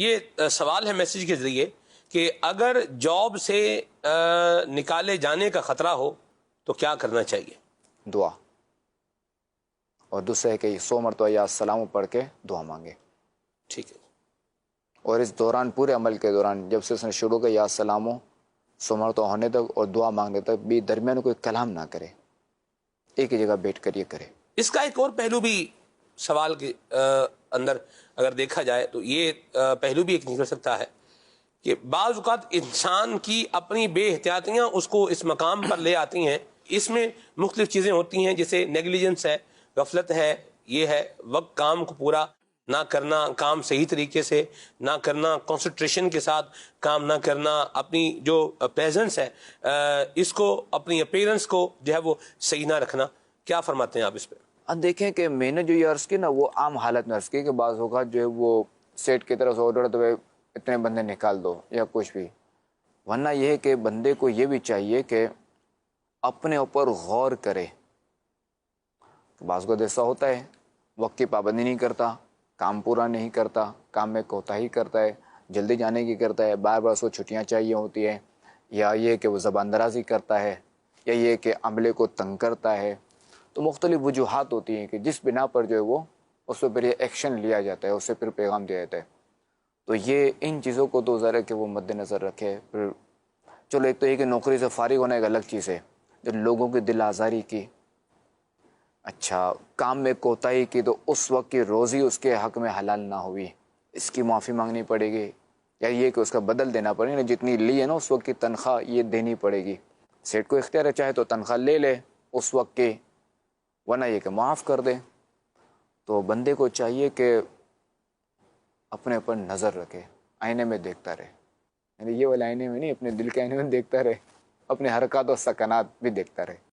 یہ سوال ہے میسیج کے ذریعے کہ اگر جاب سے نکالے جانے کا خطرہ ہو تو کیا کرنا چاہیے؟ دعا، اور دوسرے ہے کہ 100 مرتبہ یا السلام پڑھ کے دعا مانگے. ٹھیک ہے. اور اس دوران، پورے عمل کے دوران، جب سے اس نے شروع کیا یا السلام 100 مرتبہ ہونے تک اور دعا مانگنے تک بھی درمیان کوئی کلام نہ کرے، ایک ہی جگہ بیٹھ کر یہ کرے. اس کا ایک اور پہلو بھی سوال کے اندر اگر دیکھا جائے تو یہ پہلو بھی ایک نکل سکتا ہے کہ بعض اوقات انسان کی اپنی بے احتیاطیاں اس کو اس مقام پر لے آتی ہیں. اس میں مختلف چیزیں ہوتی ہیں، جیسے نیگلیجنس ہے، غفلت ہے، یہ ہے وقت کام کو پورا نہ کرنا، کام صحیح طریقے سے نہ کرنا، کنسنٹریشن کے ساتھ کام نہ کرنا، اپنی جو پریزنس ہے اس کو، اپنی اپیرنس کو جو ہے وہ صحیح نہ رکھنا. کیا فرماتے ہیں آپ اس پہ؟ اب دیکھیں کہ میں نے جو یہ عرض کی نا، وہ عام حالت میں عرض کی کہ بعض اوقات جو ہے وہ سیٹ کی طرف سے آرڈر تو اتنے بندے نکال دو یا کچھ بھی، ورنہ یہ ہے کہ بندے کو یہ بھی چاہیے کہ اپنے اوپر غور کرے. بعض کو ایسا ہوتا ہے وقت کی پابندی نہیں کرتا، کام پورا نہیں کرتا، کام میں کوتاہی کرتا ہے، جلدی جانے کی کرتا ہے، بار بار اس کو چھٹیاں چاہیے ہوتی ہیں، یا یہ کہ وہ زبان درازی کرتا ہے، یا یہ کہ عملے کو تنگ کرتا ہے. تو مختلف وجوہات ہوتی ہیں کہ جس بنا پر جو ہے وہ اس پہ پھر یہ ایکشن لیا جاتا ہے، اس سے پھر پیغام دیا جاتا ہے. تو یہ ان چیزوں کو تو ذرا کہ وہ مد نظر رکھے. پھر چلو ایک تو یہ کہ نوکری سے فارغ ہونا ایک الگ چیز ہے، جو لوگوں کی دل آزاری کی، اچھا کام میں کوتاہی کی، تو اس وقت کی روزی اس کے حق میں حلال نہ ہوئی، اس کی معافی مانگنی پڑے گی، یا یہ کہ اس کا بدل دینا پڑے گا، جتنی لی ہے نا اس وقت کی تنخواہ یہ دینی پڑے گی. سیٹ کو اختیار ہے، چاہے تو تنخواہ لے لے اس وقت کی، ورنہ یہ کہ معاف کر دے. تو بندے کو چاہیے کہ اپنے اوپر نظر رکھے، آئینے میں دیکھتا رہے، یعنی یہ والے آئینے میں نہیں، اپنے دل کے آئینے میں دیکھتا رہے، اپنے حرکات و سکنات بھی دیکھتا رہے.